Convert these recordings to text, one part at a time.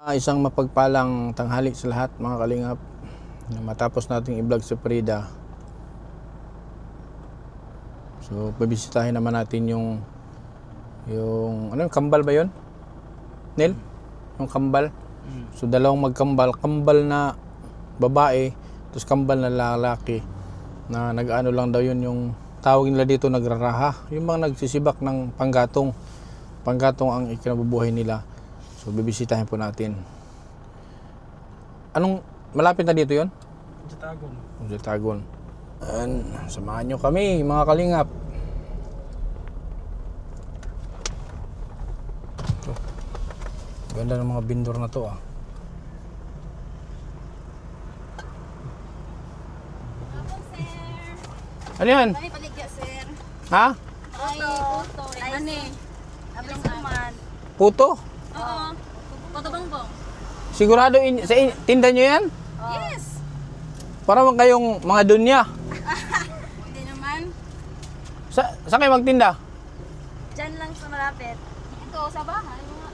Isang mapagpalang tanghali sa lahat mga kalingap. Matapos nating i-vlog si Frida, so babisitahin naman natin yung ano, kambal ba yun? Nel? Yung kambal. So dalawang magkambal, kambal na babae tapos kambal na lalaki na nag-ano lang daw yun, yung tawag nila dito nagraraha, yung mga nagsisibak ng panggatong ang ikinabubuhay nila. So bibisitahin po natin. Anong malapit na dito yon? Jatagon. Jatagon. Samahan nyo kami mga kalingap. Ito. Ganda ng mga bindor na to ah. Ano yan? Ay, paligya, sir. Ha? Ay, puto. Ay, ani. Abang naman. Puto? Oo. Puto bongbong. Sigurado tinda nyo yan? Yes. Para bang kayong mga dunya. Hindi naman. Saan kayo magtinda? Diyan lang sa malapit. Ito, sa bahay. Mga...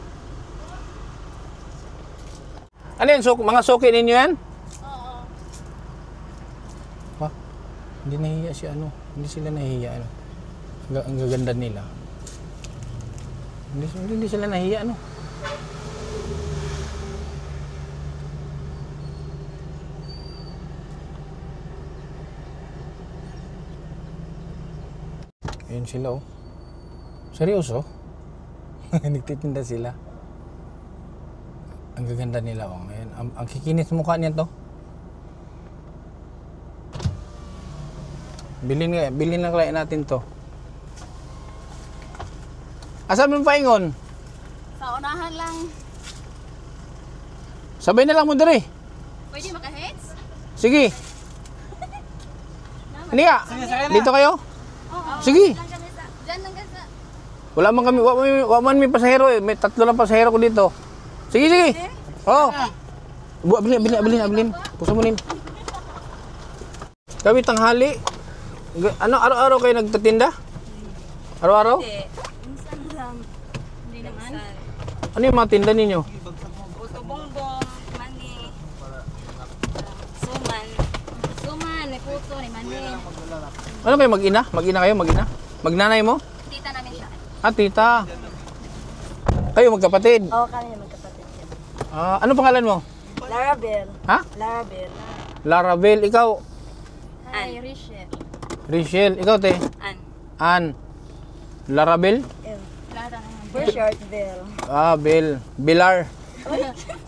Ano yan? Mga suki ninyo yan? Oo. Ha? Hindi nahihiya si ano. Hindi sila nahihiya ano. Ang gaganda nila. Hindi sila nahihiya ano. Ayun sila oh. Seryoso? Nagtitinda sila. Ang gaganda nila oh. Ayan. Ang kikinis mukha niya to. Bilhin na kaya natin to. Asan mo paingon? Sa unahan lang. Sabay na lang mo diri. Pwede maka-heads? Sige. Hindi ka. Dito kayo? Oo. Sige. Diyan lang kasi. Wala man kami, wala man may pasahero eh. May 3 lang pasahero ko dito. Sige, sige. Oo. Abilin. Pusamunin. Kami tanghali. Ano, araw-araw kayo nagtatinda? Araw-araw? Hindi. Minsan lang. Hindi naman. Ano yung mga tinda ninyo? Puto bongbong, mani. Suman. Suman, may puto, may mani. Ano kayo, mag-ina? Mag-ina kayo, mag-ina? Magnanay mo? Tita namin siya. Ah, tita. Kayo magkapatid. Oo, kami na magkapatid. Ano pangalan mo? Larabel. Ha? Larabel. Larabel. Ikaw? Hi, Rachel. Rachel. Ikaw, te? Ann. Larabel? Lara naman. For short, Bel. Bel. Bilar.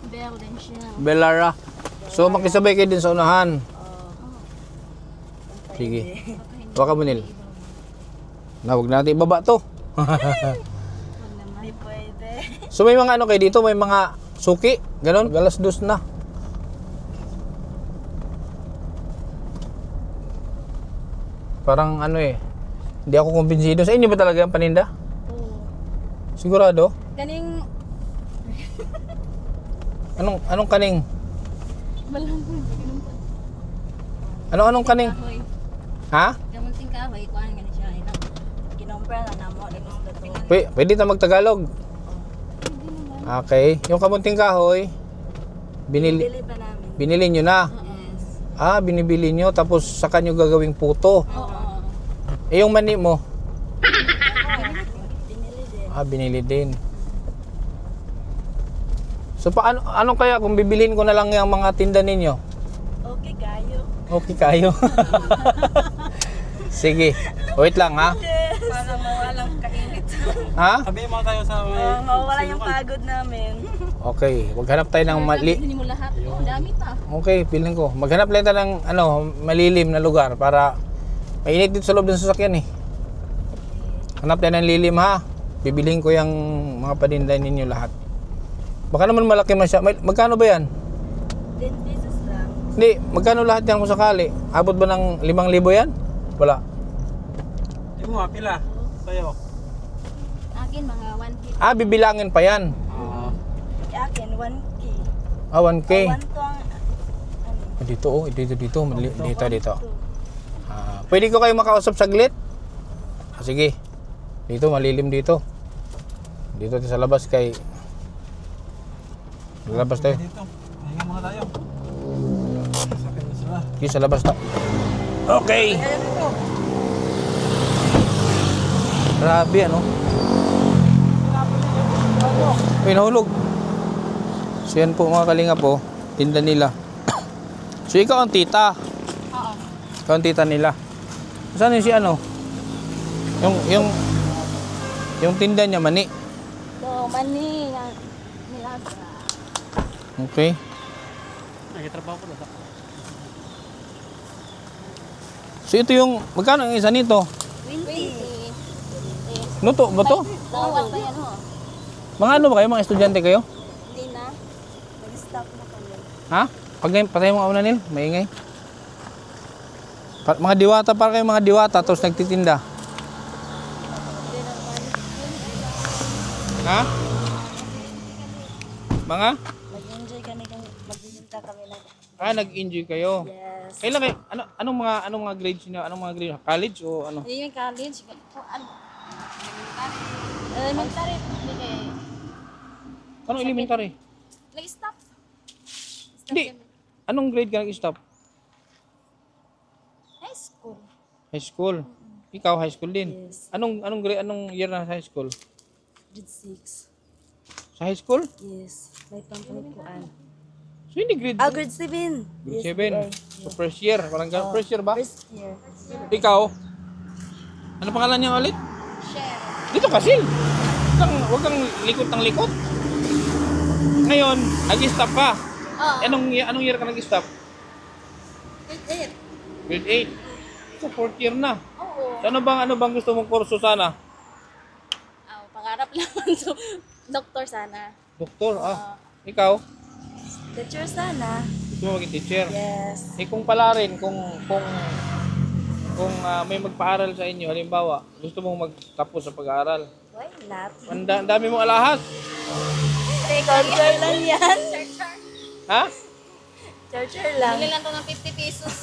Bel din siya. Belara. So, makisabay kayo din sa unahan. Sige. Baka mo, Nil. Huwag natin ibaba to. Hindi pwede. So, may mga ano kayo dito? May mga suki? Ganon? Galas dos na. Parang ano eh. Hindi ako kumbinsido. Sa inyo ba talaga ang paninda? Oo. Sigurado? Ganing... Anong kaning? Malambol. Anong kaning? Kahoy. Ha? Gamunting kahoy. Kuhaan nga na siya. Kinompra na namo. Pwede na magtagalog. Okay. Yung kamunting kahoy, Bili pa namin. binili nyo na. Yes. Binibili nyo. Tapos saka nyo gagawing puto. Oo. Yung mani mo? Binili din. Binili din. So ano kaya kung bibilhin ko na lang yung mga tinda ninyo? Okay kayo. Okay kayo. Sige. Wait lang ha. Para mawalang kainit. Ha? Sabihin mo tayo sa... Mawala yung pagod namin. Okay. Maghanap tayo ng Hindi mo lahat. Oh, dami pa. Okay, feeling ko. Maghanap lang tayo ng malilim na lugar para mainit dito sa loob ng sasakyan eh. Hanap tayo ng lilim ha. Bibilihin ko yung mga paninda ninyo lahat. Baka naman malaki man siya. Magkano ba yan? 10 pesos lang. Hindi, magkano lahat yan kung sakali? Abot ba ng 5,000 yan? Wala. Di mo pila. Tayo. Akin mga 1K. Bibilangin pa yan. Akin 1K. 1K. 1 to ang... Ano? Dito oh, dito. Pwede ko kayo makausap saglit? Sige. Dito, malilim dito. Dito sa labas kay... Lalabas tayo. Dito. Pahinga muna tayo. Sakit na sila. Okay, sa labas tayo. Okay. Kaya dito. Grabe, ano? Uy, nahulog. So yan po mga kalinga po, tinda nila. So ikaw ang tita. Oo. Ikaw ang tita nila. Saan yun si ano? Yung tinda niya, mani. So, mani. Nilaga. Okay. Nagtatrabaho ko na. So ito yung, magkano ang isa nito? 20. Luto ba to? Bawal ba yan, ho? Mga ano ba kayo? Mga estudyante kayo? Hindi na. Nag-stop na kami. Ha? Patay mo una nil, maingay. Mga diwata para kayo mga diwata, tapos nagtitinda. Ha? Mga? Mag-enjoy kami kung magbibinta kami na. Nag-enjoy kayo. Yes. Kailan kayo, anong mga grades niyo? Anong mga grades? College o ano? Hindi yung college. Ano? Elementary. Hindi kayo. Anong elementary? Nag-stop. Hindi. Anong grade ka nag-stop? High school. High school. Ikaw high school din. Yes. Anong grade, anong year na high school? Grade 6. Sa high school? Yes. May pangkukuan. So hindi grade Grade 7. grade 7. So first year, parang ganun. First year ba? First year. Ikaw? Ano pangalan niya ulit? Share. Dito kasi. Huwag kang likot ng likot. Ngayon, nag-stop ka. Oo. Anong year ka nag-stop? Grade Grade 8. So fourth year na. 8. Oo. So, ano bang gusto mong kurso sana? Pangarap naman to. Doktor sana. Doktor, Ikaw? Teacher sana. Gusto mo maging teacher? Yes. Kung pala rin, kung may magpaaral sa inyo, halimbawa, gusto mong magtapos sa pag-aaral. Why not? Ang dami mong alahas. Charger lang yan. Ha? Charger lang. Bili lang to ng 50 pesos.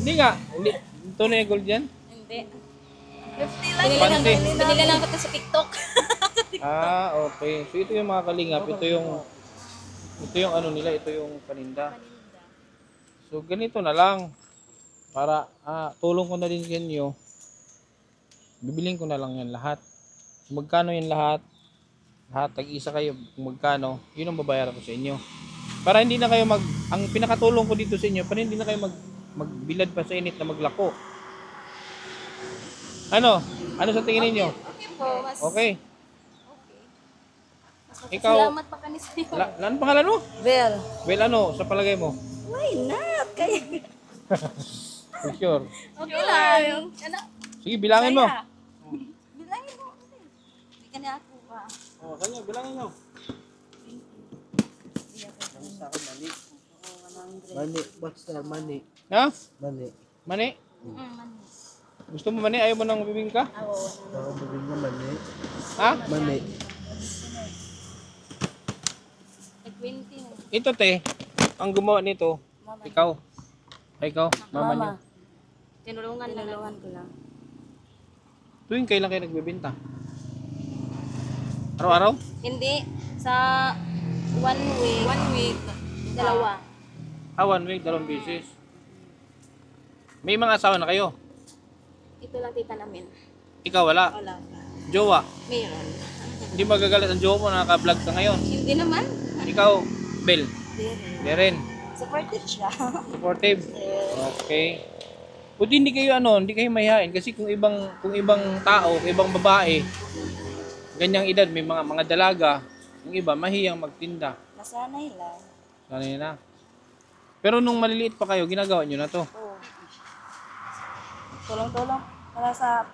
Hindi nga. Hindi. Ito na yung gold yan? Hindi. 50 lang. Binili lang ko to sa TikTok. Okay. So ito yung mga kalingap. Ito yung ano nila. Ito yung paninda. So ganito na lang. Para tulong ko na din sa inyo. Bibiling ko na lang yan lahat. So, magkano yan lahat? Lahat, tag-isa kayo. Kung magkano, yun ang babayaran ko sa inyo. Para hindi na kayo ang pinakatulong ko dito sa inyo, para hindi na kayo magbilad pa sa init na maglako. Ano? Ano sa tingin ninyo? Okay po. Okay. Mas Ikaw, salamat pa kami sa iyo. ano pangalan mo? Bell. Well, ano? Sa palagay mo? Why not? Kaya. For sure. Okay lang. Ano? Sige, bilangin mo. Bilangin mo. Hindi ka na ako pa. Kanya, bilangin nyo. Money, what's that money? Ha? Money. Mani? Gusto mo mani? Ayaw mo nang bibingka? Ako mabing na money. Ha? Money. 20. Ito te, ang gumawa nito, ikaw. Ikaw, mama niyo. Tinulungan ko lang. Tuwing kailan kayo nagbebenta? Araw-araw? Hindi. Sa 1 week. 1 week. Dalawa. 1 week, 2 beses. May mga asawa na kayo? Ito lang tita namin. Ikaw wala? Wala. Jowa? Mayroon. Hindi magagalit ang jowa mo na naka-vlog ka ngayon? Hindi naman. Ikaw, Bel? Di rin. Supported siya. Supportive? Okay. Buti hindi kayo hindi kayo mahihain kasi kung ibang tao, kung ibang babae, ganyang edad, may mga dalaga, yung iba mahiyang magtinda. Nasanay lang. Sanay na. Pero nung maliliit pa kayo, ginagawa nyo na to. Oo. Tulong-tulong para sa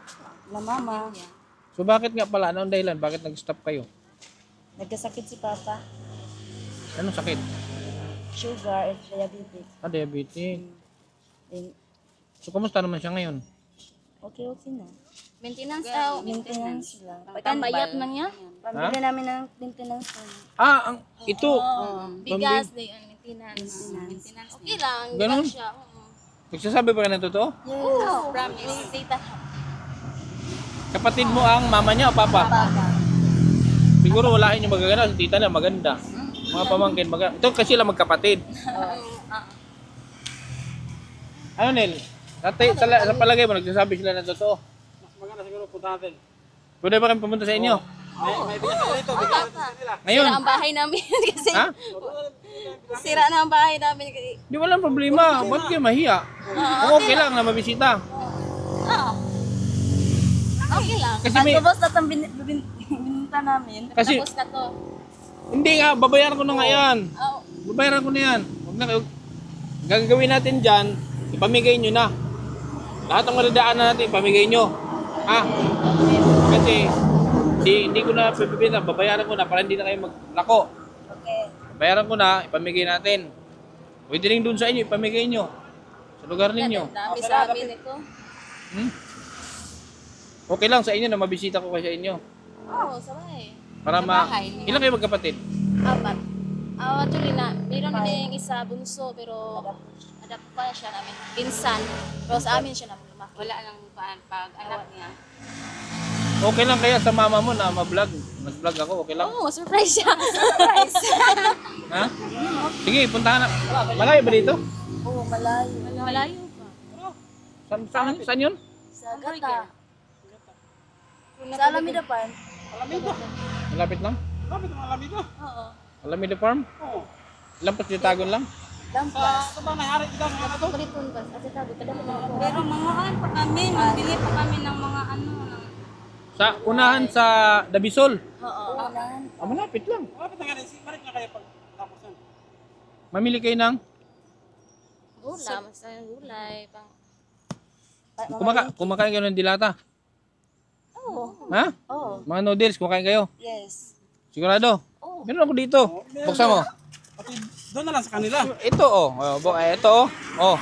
mama. So bakit nga pala, anong dahilan? Bakit nag-stop kayo? Nagkasakit si Papa. Anong sakit? Sugar and diabetes. Diabetes. Then, So kamusta naman siya ngayon? okay na. Maintenance daw. Maintenance lang. Pagkambayat na niya. Pambili namin ng maintenance lang. Ito. Bigas, maintenance. Okay lang. Ganun? Ganun siya. Nagsasabi ba ka ng totoo? Oo. Promise. Tita. Kapatid mo ang mama niya o papa? Papa. siguro walahin yung magaganda. Si tita na maganda. Mga pamangkin maganda. Ito kasi lang magkapatid. Ano Nel? Sa palagay mo, nagsasabi sila na totoo. Mas maganda siguro punta natin. Pwede ba kami pumunta sa inyo? May bigas na dito, bigas na nila. Ngayon? Sira ang bahay namin kasi Ha? sira na ang bahay namin. Di walang problema. Ba't kayo mahiya? Kung okay lang na mabisita. Okay lang. Kasi may... Tapos na itong bininta namin. Kasi- Tapos na to. Hindi nga, babayaran ko na nga yan. Oh, Babayaran ko na yan. Huwag na kayo. Gagawin natin dyan, ipamigay nyo na. Lahat ng maridaan na natin, ipamigay nyo. Ha? Kasi, hindi ko na pipipita. Babayaran ko na para hindi na kayo maglako. okay. Bayaran ko na, ipamigay natin. Pwede rin dun sa inyo, ipamigay nyo. Sa lugar ninyo. Dami sa amin ito. Hmm? Okay lang sa inyo na mabisita ko kayo sa inyo. Oo, sabay. Para Sa ma... bahay niya. Ilan kayo magkapatid? Apat. Actually na, mayroon din yung isa bunso pero adapt pa siya namin. Pinsan. Pero sa amin siya namin lumaki. Wala nang pag-anak niya. Okay lang kaya sa mama mo na ma-vlog. Nag-vlog ako, okay lang? Oo, surprise siya. Surprise. Ha? Sige, puntahan na. Malayo ba dito? Oo, malayo. Malayo pa. Saan yun? Sa Gata. Sa Alamidapan. Malapit lang? Lapit ang alam dito. Oo. Alameda Farm? Oo. Lampas yung tagon lang? Lampas. Sa ba nangyari dito ang ano to? Kulitun bas. Ate tabi, kadami na ako. Pero manguhaan pa kami, magbili pa kami ng mga ano. Sa unahan sa Dabisol. Oo. Unahan. Malapit lang. Lapit na nga balik nga kayo pag tapos yan. Mamili kayo ng... Gulay. Basta yung gulay. Pang... Kumakain kayo ng dilata? Oo. Ha? Oo. Mga noodles, kumakain kayo? Yes. Sigurado? Meron ako dito. Buksan mo. Pati doon na lang sa kanila. Ito oh. Ito oh. Oh.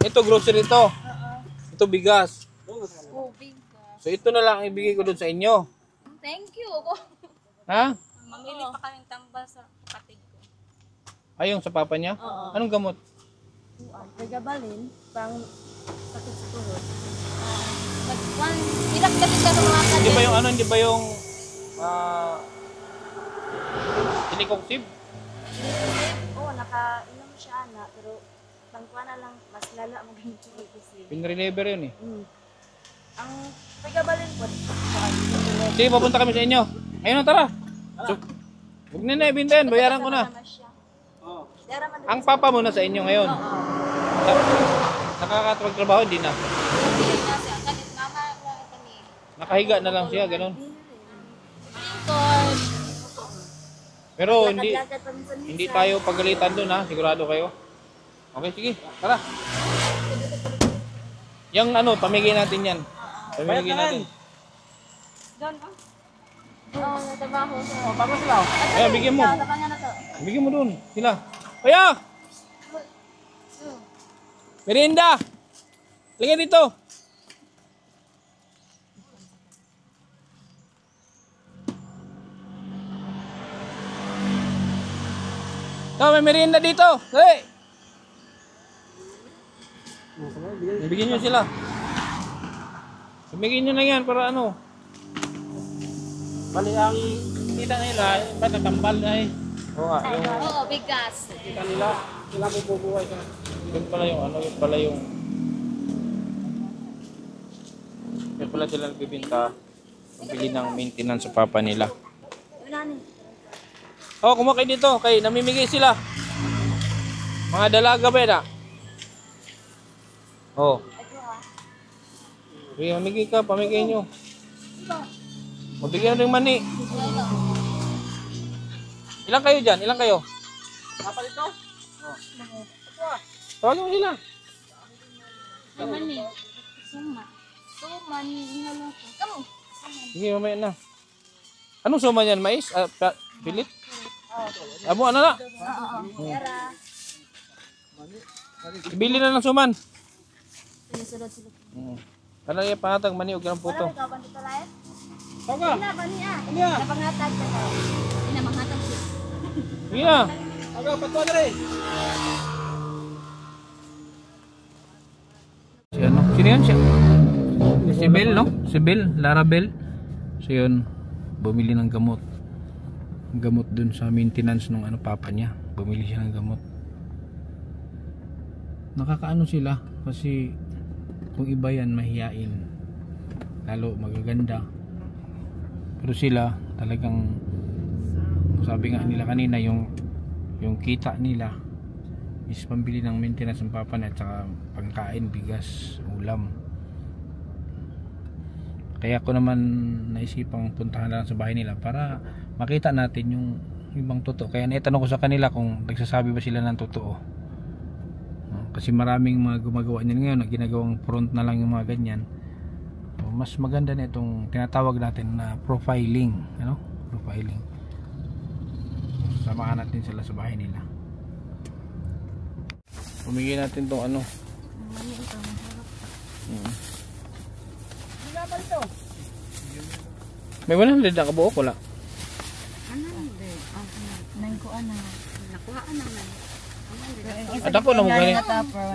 Ito grocery to. Ito bigas. Tubig. So ito na lang ibigay ko doon sa inyo. Thank you. Ha? Mamili pa kaming tambal sa kapatid ko. Ayong sa papa niya? Anong gamot? Pagabalin. Pang sakit sa tuhod. Pinakgalit ka sa mga Hindi ba yung ano, hindi ba yung Silicocib? Oo, nakainom siya na. Pero pangkuha na lang, mas lala mo ganito kasi. Pinrelever yun eh. Ang pagabalin po. Sige, papunta kami sa inyo. Ayun na, tara. So, huwag na ibintayan, bayaran ko na. Oo. Ang papa mo na sa inyo ngayon. Nakakatapagtrabaho, hindi na. Nakahiga na lang siya, ganun. Pero hindi tayo pagalitan doon ha, sigurado kayo. Okay, sige, tara. Yung ano, pamigay natin yan. Pamigay natin. Oo, natabaho siya. Oh, bago sila. Kaya bigyan mo. Tapangan na to. Bigyan mo doon. Sila. Kuya! Merienda! Lagyan dito. Ito, may merienda dito. Hey! Bigyan nyo sila. Bigyan nyo na yan para ano. Bali ang kita nila, ba't natambal na eh. Oo nga, yung Oo, bigas. Kita nila, sila bubuhay ka. yun pala yung ano, yun pala yung yun pala sila nagbibinta pambili ng maintenance sa papa nila. Oh, kumakay dito, kay namimigay sila. Mga dalaga ba na? Oh. Sige, mamigay ka, pamigay nyo. Mabigyan rin mani. Ilang kayo dyan? Ilang kayo? Apa dito? Tawagin mo sila. Naman eh. Suman, hinalo ko. Kamu. Sige, mamaya na. Anong suman yan? Mais? Pilit? Abo, ano na? Ibili na ng suman. Sulod-sulod. Ano yung pangatag mani, huwag ng puto. Ikaw ba dito lahat? Taga! Ina ba niya? Ano yan? Napangatag ka tayo. Ina, manghatag siya. Sige na. Taga, patuwa na rin. Si ano? Sino yun siya? Si Bel, no? Si Bel, Lara Bel. So yun. bumili ng gamot. Gamot dun sa maintenance ng papa niya. Bumili siya ng gamot. Nakakaano sila kasi kung iba yan mahiyain, lalo magaganda. Pero sila talagang, sabi nga nila kanina, yung kita nila is pambili ng maintenance ng papa niya at saka pangkain, bigas, ulam. Kaya ko naman naisipang puntahan lang sa bahay nila para makita natin yung ibang totoo. Kaya naitanong ko sa kanila kung nagsasabi ba sila ng totoo. Kasi maraming mga gumagawa niyan ngayon na ginagawang front na lang yung mga ganyan. Mas maganda na itong tinatawag natin na profiling, profiling. Samahan natin sila sa bahay nila. Pumigil natin tong May 100 na kabuok, wala? Nakuhaan naman. At ako na mo galing.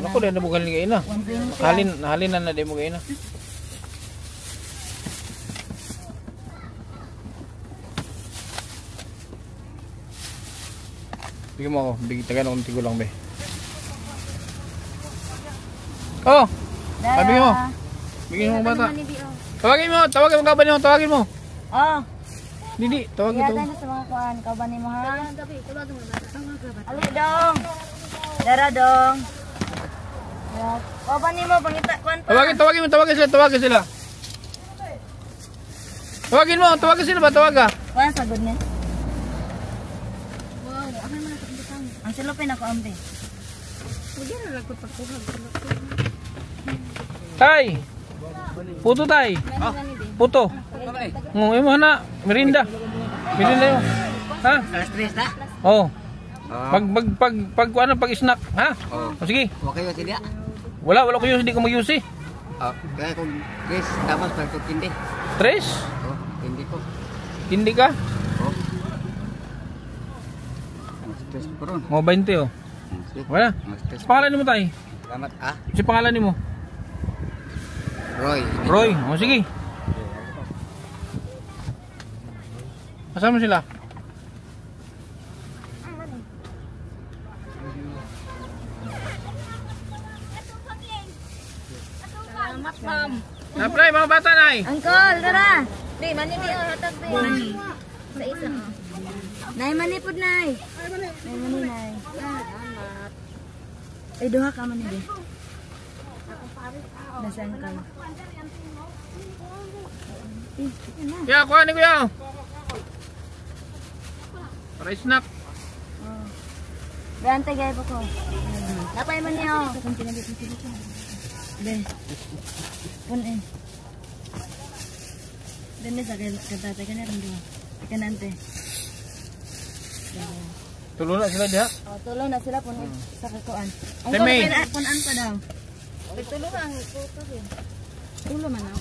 Ako na mo galing kayo na. Halin na di mo kayo na. Bigyan mo ako. Tagan akong tigo lang, be. Oh! Bigyan mo. Bigyan mo bata. Tawagin mo. Tawagin mo kaban mo. Tawagin mo. Oh, Didi, tawagin iya to. tayo sa mga kuan, kauban nimo ha. Gabi, tawagin mo na. Ali dong. Dara dong. Ya, kauban nimo pangita kuan pa. Tawagin mo. Tawagin sila. Tawagin mo. Tawagin sila ba? Tawaga. Kuan sagod niya. Ang silopin ako ambi. Tay. Puto tay. Puto. Imo na merinda. Merinda yo. Ha? Alas 3 na? Oh. Pag snack, ha? Oh, sige. Okay yun sila. Wala ko yung hindi ko mag-use. Kaya kung Chris, dapat pagkot hindi. Tres? Hindi ko. Hindi ka? Alas 3 po ron. Mo 20 oh. Wala. Sa pangalan mo tay? Salamat Si pangalan mo? Roy. Oh sige. Kasama sila? Salamat, ma'am. Napray, mga bata na eh. Uncle, dara. Di, manini o hatag di. Sa isa. Nay manipod nay. Nay mani nay. Ay duha ka man ni. Nasaan ka? Kuya, kuha ni kuya. Para snack. Gante gay po ko. Napay man niyo. Be. Pun eh. Dene sa kanta ka na rin duha. Ikanante. Tulo na sila diha. Oh, tulong na sila pun sa kakuan. Ang Teme. punan pa daw. Tulong ang puto din. Tulo man ako.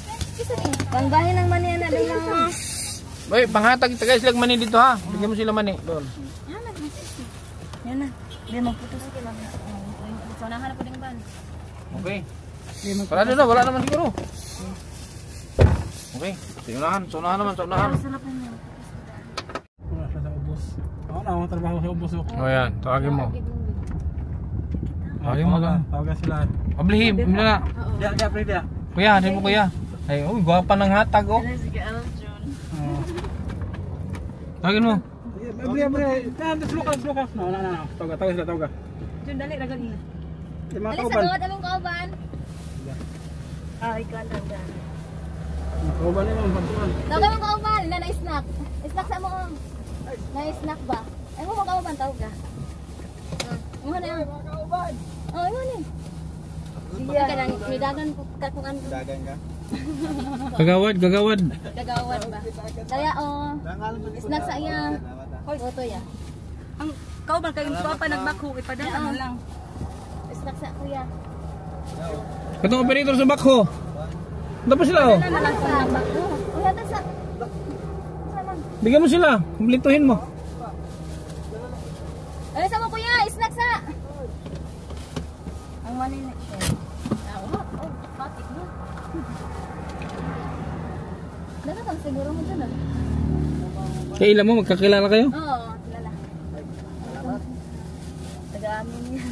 Pangbahin ng mani na din mo. Boy, panghatag tagay sila mani dito ha. Bigyan mo sila mani doon. Yan na. Di magputos. So, nahanap ko din ban. Okay. Para doon na, wala naman siguro. Okay. Sa unahan naman. Wala siya sa ubos. Ako na, ako trabaho sa ubos. O yan, tawagin mo. Tawagin mo lang. Tawagan sila. Pablihim, na. Diya, pre, diya. Kuya, hindi mo kuya. Ay, gwapa ng hatag oh. Tawagin mo. Bre. Slukas. No. Tawagan sila. Jun dali ra ganina. Yung mga Dali sa kauban. gawad aming kauban. Ikaw lang da. Kauban niyo, bantuan. Tawag aming kauban. Na snack. Snack sa mo. Na-snack ba? Ay mo mga kauban tawag ka. Mo na yan. Oh, mo ni. Sige ka lang. May dagan ka kung ano. Dagan ka? Gagawad. Gagawad ba? Kaya snack sa iya. Oto ya. Ang kauban kay pa nagbako ipadala na lang. Snack sa kuya. Katong operator sa bakho. Tapos sila oh. Ano lang sa bako? Kuya ta sa. Bigyan mo sila. Kumplituhin mo. Ano sa mo kuya? Snack sa. Ang mani na. Batik mo. Dapat ang siguro mo dyan ah. Kailan mo magkakilala kayo? Oo, kilala. Taga-amin niya.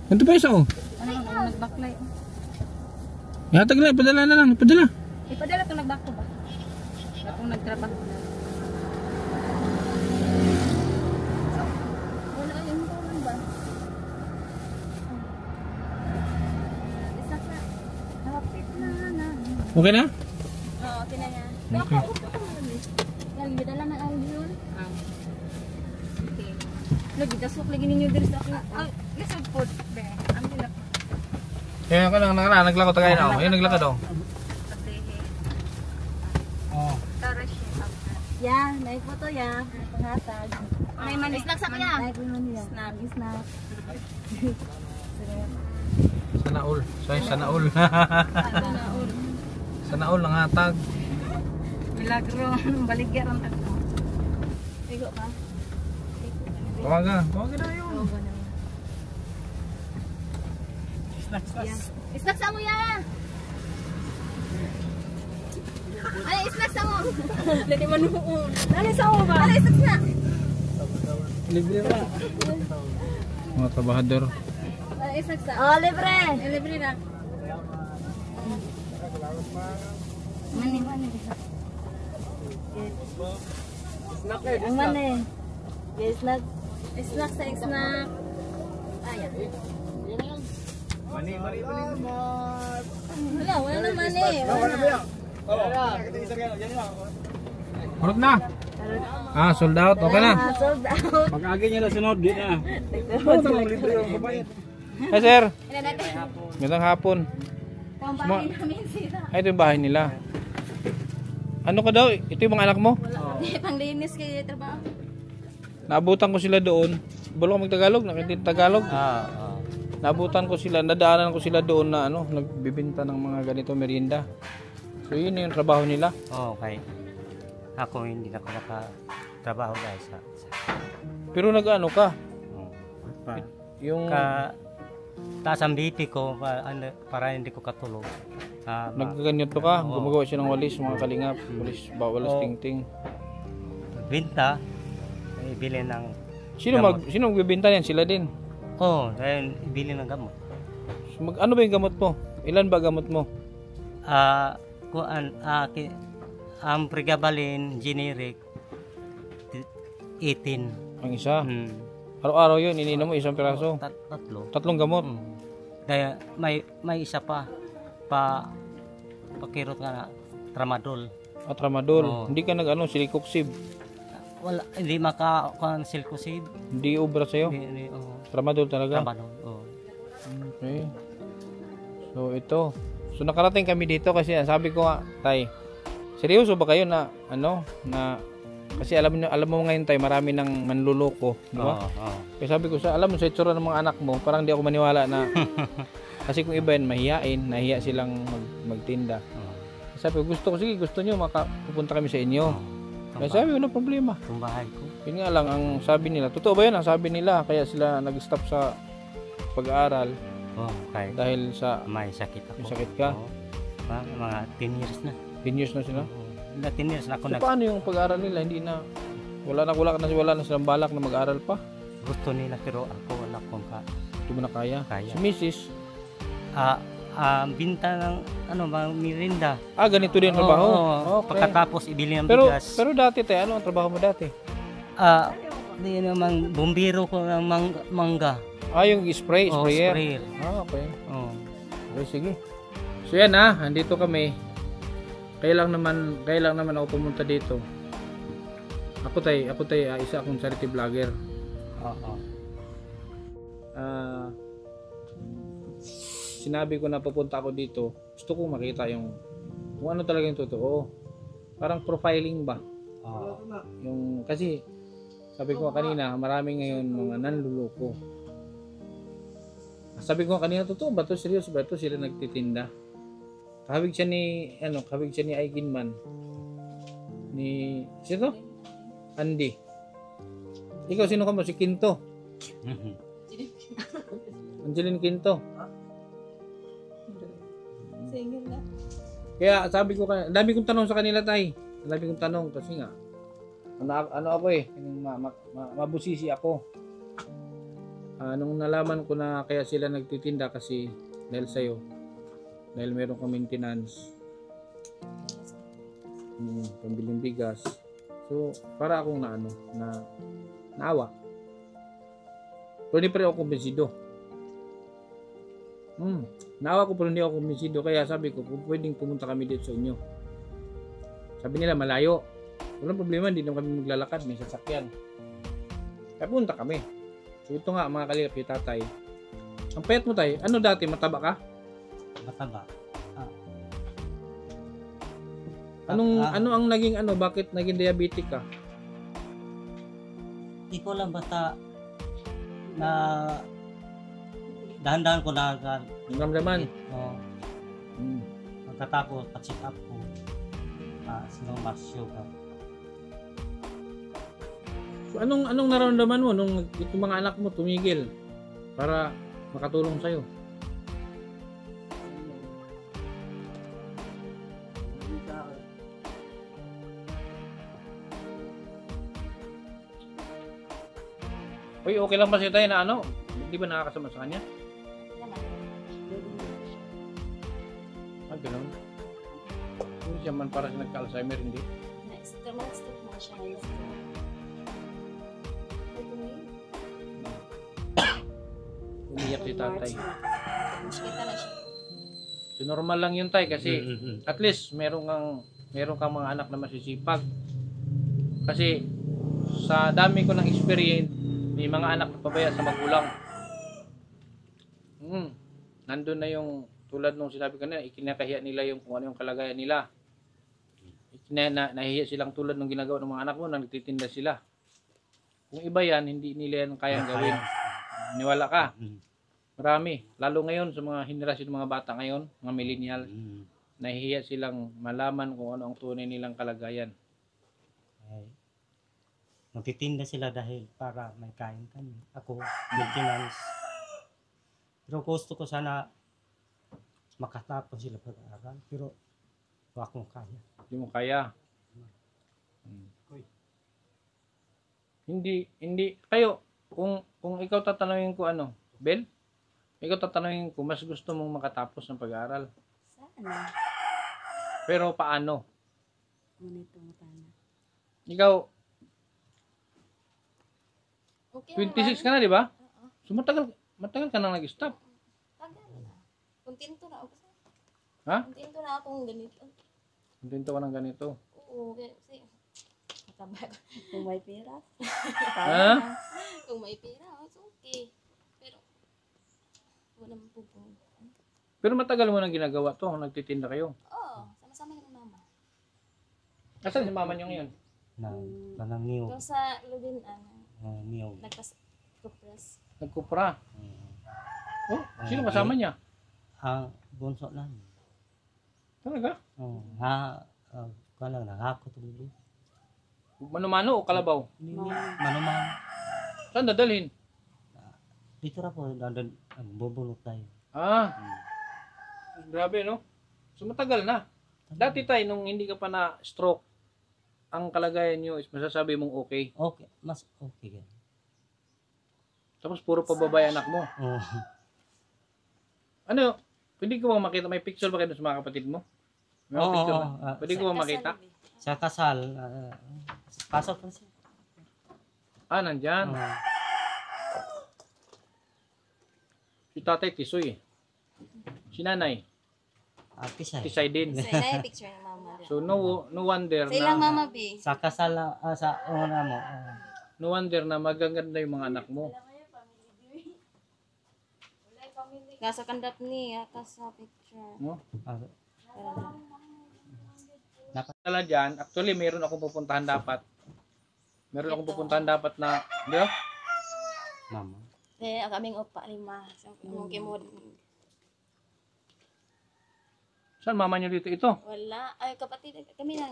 Ito pa isa oh. Ano, nagbaklay. Ihatag na, ipadala na lang, ipadala. Ipadala ko nagbako ba? Akong nagtrabaho na. Wala yung tawag ba? Isa ka. Hapit na na. Okay na? Oo, okay na yan. Okay. Lagi dala na ang yun. Okay. Lagi dasok lagi ninyo diri sa akin. Ang lisod po. Be, ang nila. Kaya ka lang naglakad tagay na. Ayun naglakad oh. Oh. Ya, naik foto ya. Panghatag. May man snack sa kanya. Naik man nila. Snack. Sana all. Sana all. Sana all ng hatag. Milagro, baligya ron ako. Igo ka. Tawagan na yun. Snack sa mo ya. Ay, snack sa mo. Lagi manuon. Dali sa mo ba? Dali snack na. Libre na. Mga trabahador. Ay, snack sa. Oh, libre. Libre na. Mani. Ang mani. Yes, snack. Snack sa snack. Ayan. Mani. Wala naman eh. Wala na. Harap na. Ah, sold out. Okay na. Sold out. Mag-agi niya na sunod, di na. Libre yung babayad. Hey sir. Ilan natin? Magandang hapon. Pambahin namin sila. Ay, ito yung bahay nila. Ano ka daw? Ito yung mga anak mo? Panglinis kayo trabaho. Naabutan ko sila doon. Balo ka mag-Tagalog? Nakitin Tagalog? Naabutan ko sila, nadaanan ko sila doon na nagbibinta ng mga ganito merienda. So yun yung trabaho nila. Okay. Ako hindi na ako nakatrabaho dahil sa Pero nag-ano ka? Yung taas ang BP ko para hindi ko katulog. nagkaganyan to ka, Oo. gumagawa siya ng walis, mga kalingap, walis, walis Oo. ting-ting. Binta, ibili ng Sino magbibenta niyan? Sila din. dahil ibili ng gamot. So, ano ba yung gamot mo? Ilan ba gamot mo? Ang pregabalin generic 18. Ang isa. Hmm. Araw-araw yun, ininom mo isang piraso. Tatlo. 3 gamot. Dahil may isa pa pakirot nga na tramadol. At tramadol. Oo. Hindi ka silicoxib. Wala, hindi maka-cancel ko si Hindi ubra sa'yo. Tramadol talaga. tramadol. Okay. So ito. So nakarating kami dito kasi sabi ko nga, Tay, seryoso ba kayo na kasi alam mo ngayon Tay, marami nang manluloko, di ba? Kaya sabi ko alam mo sa itsura ng mga anak mo, parang di ako maniwala na kasi kung iba yan mahiyain, nahiya silang magtinda. Sabi ko gusto niyo makapupunta kami sa inyo. Kaya sabi ko, wala problema. Itong bahay ko. Yun nga lang ang sabi nila. Totoo ba yun ang sabi nila? Kaya sila nag-stop sa pag-aaral Okay. dahil sa May sakit ako. may sakit ka. Mga 10 years na. 10 years na sila. Na 10 years na ako So, paano yung pag-aaral nila? Hindi na wala na silang balak na mag-aaral pa. gusto nila pero ako wala akong Hindi mo na kaya. kaya. Si Mrs. Binta ng mga mirinda. Ganito din ang trabaho. Oo. Okay. Pagkatapos ibili ng Pero bigas. pero dati tayo, ano ang trabaho mo dati? Di naman bumbiro ko ng mangga. Yung sprayer. Sprayer. Okay. Oh. Okay, sige. So yan andito kami. Kailang naman ako pumunta dito. Ako tay, isa akong charity vlogger. Oo. Sinabi ko na pupunta ako dito. Gusto ko makita kung ano talaga yung totoo. Parang profiling ba? Yung kasi sabi ko kanina, marami ngayon mga nanluloko. Sabi ko kanina, totoo ba to? Seryoso ba to? Sila nagtitinda. Kahawig siya ni Aiginman. Sino to? Andy. Ikaw, sino ka mo? Si Quinto. Angeline Quinto. Single na. Kaya sabi ko, dami kong tanong sa kanila, Tay. Dami kong tanong kasi nga, ano ako eh, mabusisi ako. Nung nalaman ko na kaya sila nagtitinda kasi dahil sa'yo, dahil meron kang maintenance, pambiling bigas. So, para akong naawa. Pero hindi pa rin ako kumbinsido. Naawa ko pero hindi ako kumbinsido. Kaya sabi ko, kung pwedeng pumunta kami dito sa inyo. Sabi nila, malayo. Walang problema, hindi naman kami maglalakad. May sasakyan. Kaya punta kami. So, ito nga, mga kalingap, yung tatay. Ang payat mo tayo, ano dati, mataba ka? Mataba. Ano ang naging bakit naging diabetic ka? Di ko lang basta na dahan-dahan ko na Namdaman. pagkatapos pa-check up ko sinong ka. So, anong nararamdaman mo nung itong mga anak mo tumigil para makatulong sa'yo? Uy, okay lang ba sa'yo tayo na hindi ba nakakasama sa kanya? Naman. Ganun. Hindi siya man para siya nagka-Alzheimer, hindi. Na-stroke na siya ngayon. Umiyak si tatay. Kita na siya. So, normal lang yun tay kasi at least meron kang mga anak na masisipag. Kasi sa dami ko ng experience, may mga anak na pabaya sa magulang. Nandun na yung tulad nung sinabi ko na, ikinakahiya nila yung kung ano yung kalagayan nila. Nahihiya silang tulad ng ginagawa ng mga anak mo na nagtitinda sila. Kung iba yan, hindi nila yan kayang gawin. Niwala ka. Marami. Lalo ngayon sa mga henerasyon ng mga bata ngayon, mga millennial, nahihiya silang malaman kung ano ang tunay nilang kalagayan. Ay, magtitinda sila dahil para may kain kami. Ako, maintenance. Pero gusto ko sana makatapos sila pag-aaral. Pero wala akong kaya. Hindi mo kaya. Hindi. Kayo, kung ikaw tatanungin ko Bel? Ikaw tatanungin ko, mas gusto mong makatapos ng pag-aaral. Sana. Pero paano? Ngunit sana. Ikaw, Okay 26 ka na, di ba? So matagal ka nang nag-stop. Tagal na. Kontento na ako. Ha? Kontento na akong ganito. Kontento ka ng ganito. Oo, kasi mataba. Kung may pera. Ha? Kung may pera, it's okay. Pero, wala naman po. Pero matagal mo nang ginagawa to, nagtitinda kayo. Oo, sama-sama na ng mama. Asan si mama niyo ngayon? Ng new. Pero sa Lubin, New. nagpas-kupras. Nagkupra. Oh, sino kasama niya? Ang bunso lang. Talaga? Kala na ako tuloy. Mano-mano o kalabaw? Manuman. Saan dadalhin? Dito na po, bubulot tayo. Grabe no? So matagal na. Dati tayo, nung hindi ka pa na stroke, ang kalagayan nyo is masasabi mong okay. Okay, mas okay yan. Tapos puro pababay anak mo. Oh. Pwede ko bang makita? May picture ba kayo sa mga kapatid mo? May mga picture ba? Pwede ko bang makita? Sa kasal, pasok na siya. Nandyan. Si tatay Tisoy. Si nanay. Pisay. Tisay din. Sa ina yung picture ni mama. So no wonder Sa ilang na mama, B. Sa kasal, sa una mo. no wonder na magaganda yung mga anak mo. Nasa kandap niya, sa picture. No? Dapat. Tala dyan, actually meron akong pupuntahan dapat. Meron akong pupuntahan dapat na, di ba? Mama. Kaming upa, 5. Mungkin mo, Saan mama niyo dito? Ito. wala. Ay, kapatid, kami na.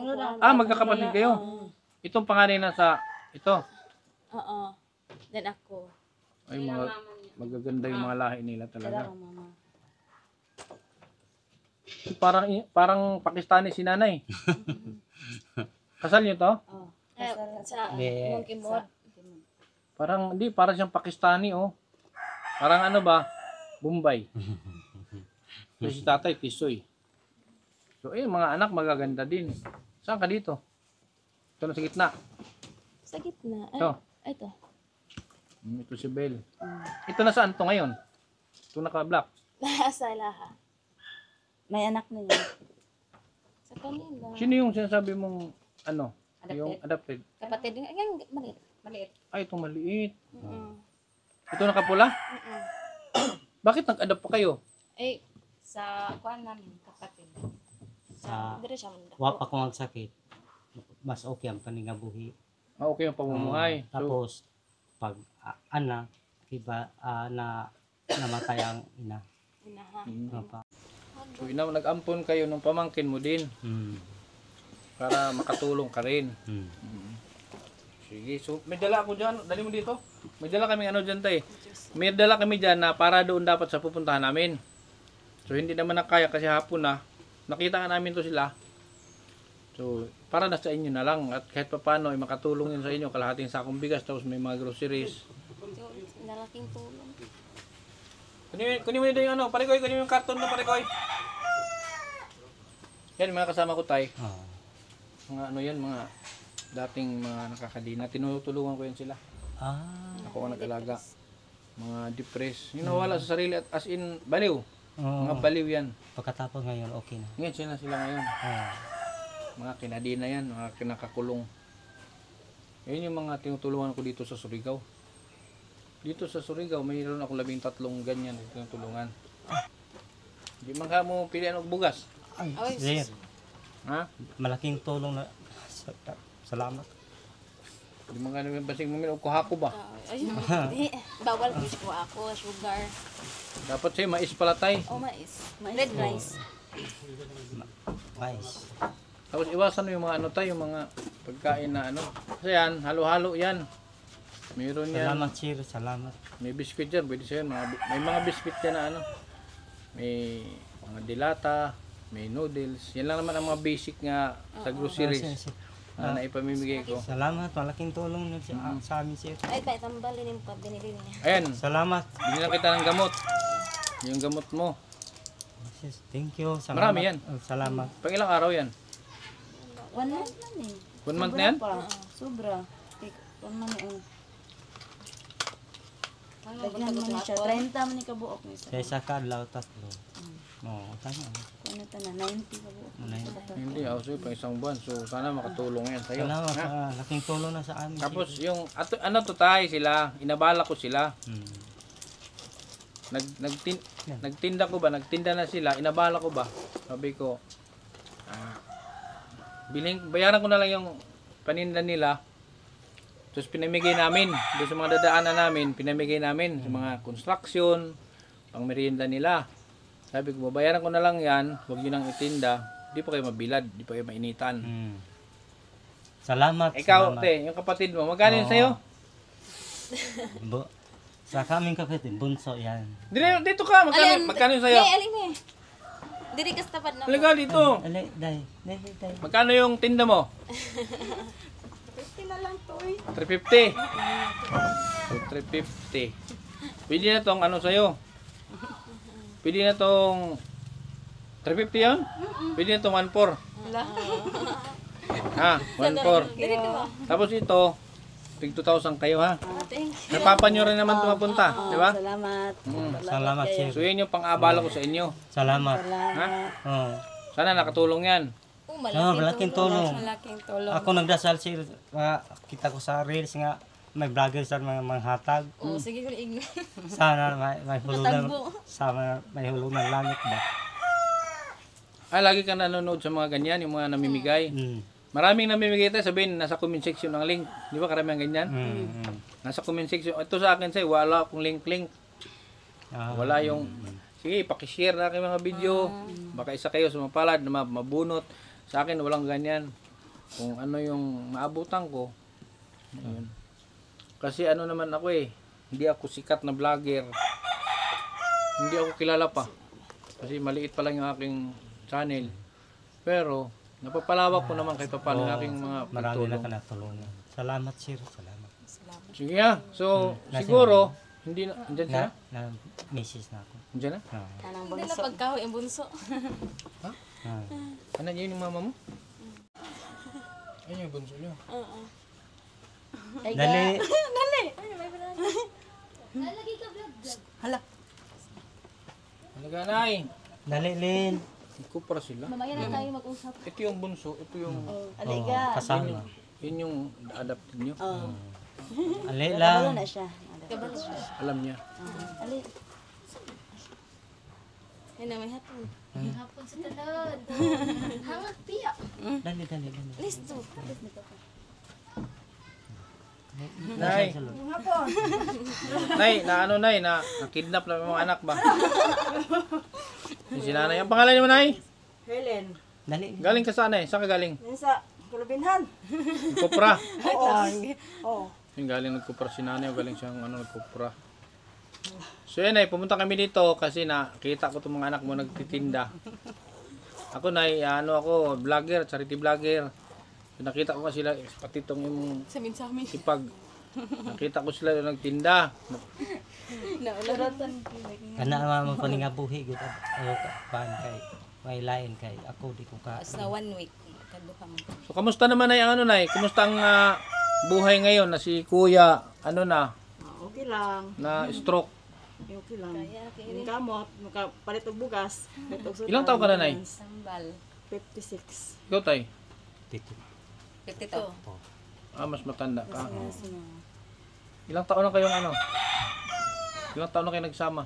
Magkakapatid kayo. Itong panganay na sa ito. Oo. Then ako. Ay, magaganda yung mga lahi nila talaga. Mama. Parang Pakistani si nanay. Kasal niyo to? Oh. Sa May- monkey mod. Parang, hindi, parang siyang Pakistani, oh. Parang ano ba? Bombay. So, si tatay, Tisoy. So, mga anak magaganda din. Saan ka dito? Ito na sa gitna. Sa gitna. Ay, Ito. ito. Ito si Bel. Ito na saan to ngayon? Ito naka-black. Sa laha. May anak na yun. Sa kanila. Sino yung sinasabi mong, ano? Yung adopted? Kapatid. Yan, maliit. Maliit. Ay, itong maliit. Mm. Ito nakapula? Bakit nag-adopt pa kayo? Eh, sa kuan namin, kapatid. Sa Dire siya munda. wa pa ko magsakit. Mas okay ang paningabuhi. Okay yung pamumuhay. So, Tapos pag anak iba na namatay ang ina. Inaha. Pa. so nag-ampon kayo ng pamangkin mo din Mm. para makatulong ka rin. Mm. Sige, so may dala ako dyan. Dali mo dito. May dala kami ano dyan tay. May dala kami dyan na para doon dapat sa pupuntahan namin. So hindi naman nakaya kasi hapon na. Nakita ka namin to sila. So para na sa inyo na lang. At kahit pa paano ay makatulong yun sa inyo. Kalahating sakong bigas tapos may mga groceries. Nalaking tulong. Kunin mo dito yung ano. Parikoy, kunin mo yung karton na parikoy. Yan mga kasama ko tay. Oh. Mga ano yan, mga dating mga nakakadina. Tinutulungan ko yan sila. Ako ang nag-alaga. Mga depressed. Yung nawala sa sarili at as in baliw. Mga baliw yan. Pagkatapos ngayon okay na. Ngayon sila ngayon. Mga kinadina yan, mga kinakakulong. Yun yung mga tinutulungan ko dito sa Surigao. Dito sa Surigao, mayroon ako 13 ganyan tinutulungan. Hindi man ka mo pilihan og bugas. Ay, Sir, Ha? malaking tulong na salamat. Hindi man ka naman basing mo og kuhako ba? ayun. Di, bawal ko ako, sugar. Dapat sa'yo mais pala tay. O mais. Red rice. Nice. Tapos iwasan mo yung mga ano tayo, yung mga pagkain na ano. Kasi yan, halo-halo yan. Meron yan. Salamat sir, salamat. May biscuit dyan, pwede sa'yo. May mga biscuit dyan na ano. May mga dilata, may noodles. Yan lang naman ang mga basic nga sa groceries na naipamimigay ko. Salamat, malaking tulong na sa amin sir. Ay, tayo tambalin yung binili niya. Ayan, Salamat. binila kita ng gamot. Yung gamot mo. Yes, thank you. Salamat. Marami yan. Salamat. Pang ilang araw yan? 1 month lang eh. 1 month na yan? Sobra. 1 month eh. Daghan mo ni siya. 30 man ni kabuok ni Sa isa ka, adlaw tatlo. Oo, tama. Ano ta na 90 kabuok. Hindi, ako sa'yo pang isang buwan. So, sana makatulong yan sa'yo. Salamat, Ha? laking tulong na sa amin. Tapos yung, ano to tayo sila, inabala ko sila. Nagtinda ko ba? Nagtinda na sila. Inabala ko ba? Sabi ko, bayaran ko na lang yung paninda nila. Tapos pinamigay namin. Doon sa mga dadaanan namin, pinamigay namin. Sa mga construction, pang merienda nila. Sabi ko, bayaran ko na lang yan. Huwag nyo nang itinda. Di pa kayo mabilad. Di pa kayo mainitan. Salamat. Ikaw, salamat. te, yung kapatid mo, magkano yun sa'yo? Sa kaming kapatid, bunso yan. Dito ka, magkano yun sa'yo? Ay, alin mo eh. Diri ka sa tapad na. Talaga dito. Ali, day. Magkano yung tinda mo? 50 na lang to eh. 350. So, 350. Pwede na tong ano sa'yo? Pwede na tong 350 yun? Pwede na tong 1.4. Ha? 1.4. Diri ka ba? Tapos ito, tig 2,000 kayo ha? Thank you. Sa papa nyo rin naman tumapunta. Di ba? Salamat. Salamat, sir. So yun yung pang-abala ko sa inyo. Salamat. Ha? Oo. Sana nakatulong yan. Malaking tulong. Malaking tulong. Ako nagdasal sir, kita ko sa reels nga may vlogger sa mga hatag. Oh, sige ko igno. Sana may hulunan, Matagbo. sana may hulunan langit ba? Ay, lagi ka nanonood sa mga ganyan, yung mga namimigay. Maraming namimigay tayo, sabihin, nasa comment section ang link. Di ba karamihan ganyan? Nasa comment section. Ito sa akin sa'yo, wala akong link. Wala yung, sige, pakishare na kayo mga video. Baka isa kayo sumapalad na mabunot. Sa akin, walang ganyan. Kung ano yung maabutan ko. Ayun. Kasi ano naman ako eh, hindi ako sikat na vlogger. Hindi ako kilala pa. Kasi maliit pa lang yung aking channel. Pero, Napapalawak ko naman kahit paano ng aking mga Marami na pagtulong. ka natulungan. Salamat, sir. Salamat. Sige nga. So, siguro, hindi na, andyan siya? Na misis na ako. Andyan na? Ah. Hindi na pagkahoy ang bunso. Ah. Ano yun yung mama mo? Ayun yung bunso niyo. Dali. Ano ka, Nay? Dali, Lin. Kupra sila. Mamaya na tayo mag-usap. Ito yung bunso, ito yung, Aliga. Kasama. yun yung adapted niyo. Ali lang. Na siya. Alam niya. Yan na, may hapon. Hapon sa talod. Hangak piya. Dali. Listo. Nay. Nay, na-kidnap na yung mga anak ba? Yung si nanay. Ang pangalan niyo, Nay? Helen. Dali. Galing ka saan eh? Saan ka galing? Yan sa Kulubinhan. Nagkupra. Oo. Yung galing nagkupra si nanay o galing siyang nagkupra. So yan ay, pumunta kami dito kasi nakita ko itong mga anak mo nagtitinda. Ako ako, vlogger, charity vlogger. So, nakita ko kasi sila, pati itong yung Sabihin sa amin. sipag. Nakita ko sila nagtinda. Kana naman paningabuhi gud pan kay may lain kay ako di ko ka. Sa 1 week. Kaduha mo. So kamusta naman ay ang Nay? Kumusta ang buhay ngayon na si Kuya, Okay lang. na stroke? Okay lang. Yung gamot, makapalit og bugas. Ilang taon ka na, Nay? Sambal. 56. Ikaw, Tay? Tito. 52. Mas matanda ka. Ilang taon na kayong Ilang taon na kayo nagsama?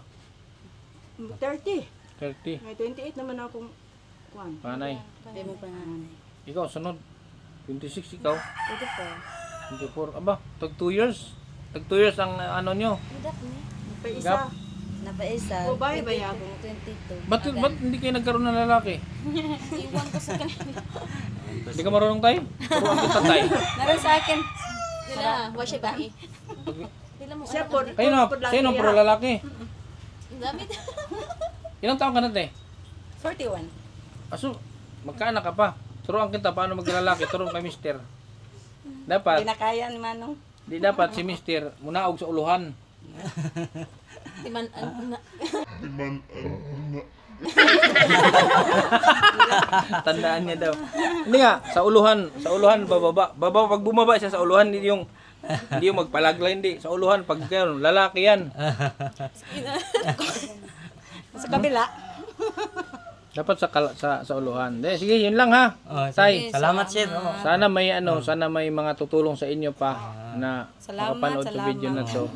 30. 30. May 28 naman akong kuan. Panay. Hindi mo pa nanay. Ikaw, sunod. 26 ikaw. 24. 24. Aba, tag 2 years. Tag 2 years ang nyo. Pa isa. Gap. Napaisa. Babae ba yan? 22. Ba't hindi kayo nagkaroon ng lalaki? Iwan ko sa kanila. Hindi ka marunong tayo? Turuan kita tayo. Naroon sa akin. Sila, wasya ba eh. Sila mo. Siya po. Kayo na, sa'yo na puro lalaki. Damit. Ilang taon ka na, te? 41. Aso, magkaanak ka pa. Turuan kita paano maglalaki. Turuan kay mister. Dapat, Pinakaya ni Manong. di dapat si mister munaog sa uluhan. Timan, Tandaan niya daw. Hindi nga, sa uluhan bababa. Baba pag bumaba siya sa uluhan, hindi yung magpalagla, hindi. Sa uluhan pag kayo, lalaki yan. Sa kabila. Dapat sa uluhan. Sige, yun lang ha. Tay, Salamat, sir. sana may mga tutulong sa inyo pa na makapanood sa video na to.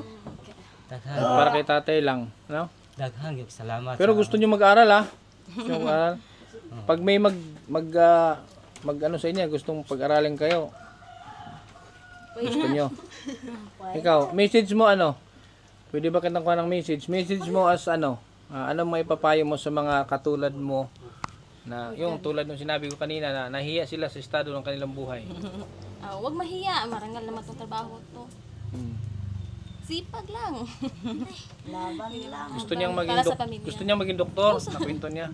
Daghang Para kay tatay lang, no? daghang gyud salamat. Pero gusto niyo mag-aral ha. Gusto niyo mag-aral. Pag may mag sa inyo, gustong pag-aralin kayo. Gusto niyo. Ikaw, message mo Pwede ba kitang kuha ng message? Message mo as anong maipapayo mo sa mga katulad mo na yung tulad ng sinabi ko kanina na nahiya sila sa estado ng kanilang buhay. Huwag mahiya. Marangal naman itong trabaho to. Sipag lang. Laban lang. Para sa pamilya. Gusto niyang maging doktor, nakwento niya.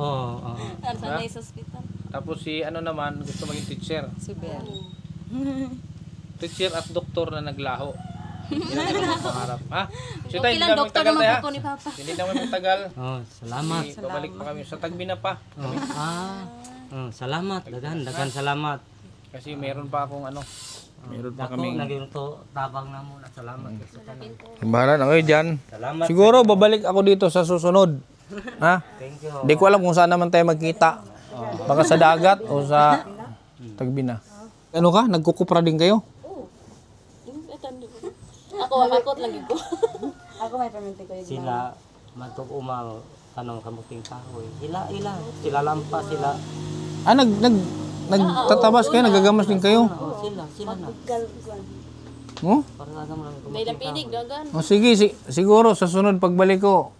Oo. Para sa sa hospital. Tapos si naman gusto maging teacher. Super. Teacher at doktor na naglaho. Yan ang kanyang pangarap. Ha? So Okay lang, doktor naman po ni Papa. Hindi naman magtagal. Salamat. Babalik pa kami sa Tagbina pa. Salamat. Dagan salamat. Kasi meron pa akong meron pa Ako kaming naging to tabang na muna. Salamat sa tanan. bahala na kayo dyan. Salamat. Siguro babalik ako dito sa susunod. Ha? Thank you. Hindi ko alam kung saan naman tayo magkita. Baka sa dagat o sa Tagbina. Ano ka? Nagkukupra din kayo? Ako, makakot lang yun ko. Ako may paminti ko yung Sila matug umal tanong kamuting kahoy. Ila. Sila lampas sila. Nagtatabas kayo? Nagagamas din kayo? Sila na. Oh? Para lang May lampinig, dagan. O sige, siguro sa sunod pagbalik ko,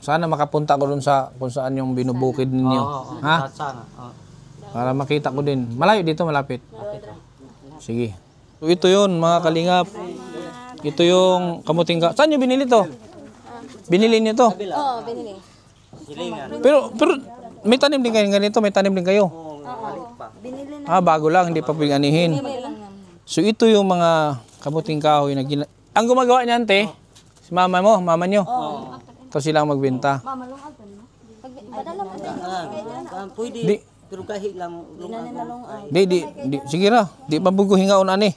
sana makapunta ko dun sa kung saan yung binubukid ninyo. Ha? Sana. Para makita ko din. Malayo dito, malapit. Sige. So ito yun, mga kalingap. Ito yung kamuting ka. Saan nyo binili to? Binili niyo to? Oo, binili. Silingan. Pero may tanim din kayo ganito, may tanim din kayo. Binili na. Ah, bago lang, hindi pa pwedeng anihin. Binili lang namin. So ito yung mga kamuting kahoy na ang gumagawa niyan, te, si mama mo, mama nyo. Ito sila ang magbenta. Padala mo din. Pwede, Di, pero kahit lang di, sige ra, di pabugo hingaon ani.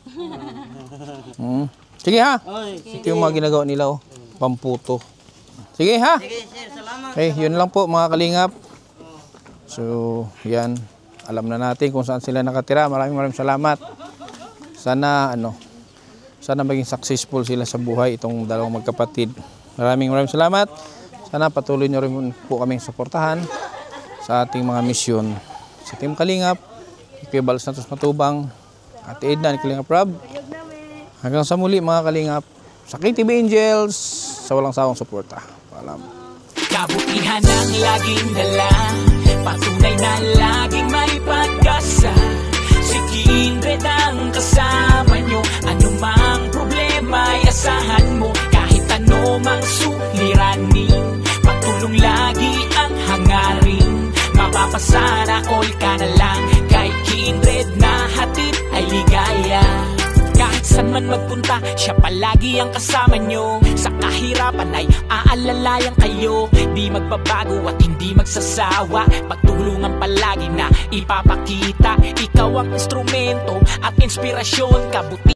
Sige ha. Ito yung mga ginagawa nila, oh. Pamputo. Sige ha. Sige, sir, salamat. Okay, yun lang po mga kalingap. So, yan. Alam na natin kung saan sila nakatira. Maraming salamat. Sana, sana maging successful sila sa buhay, itong dalawang magkapatid. Maraming salamat. Sana patuloy nyo rin po kaming suportahan sa ating mga misyon. Sa Team Kalingap, Kuya Bal Santos Matubang, Ate Edna ni Kalingap Rob. Hanggang sa muli mga Kalingap, sa KTV Angels, sa walang sawang suporta. Paalam. Kabutihan ang laging dala, patunay na laging may pag-asa. Si Kindred ang kasama nyo, anumang problema ay asahan mo. Kahit anumang suliranin, pagtulong lagi ang hangarin. Mapapasana all ka na lang, kay Kindred na hatid ay ligaya. Kahit saan man magpunta, siya palagi ang kasama nyo. Sa kahirapan ay aalalayan kayo. Di magbabago at hindi magsasawa, pagtulungan palagi na ipapakita. Ikaw ang instrumento at inspirasyon, kabuti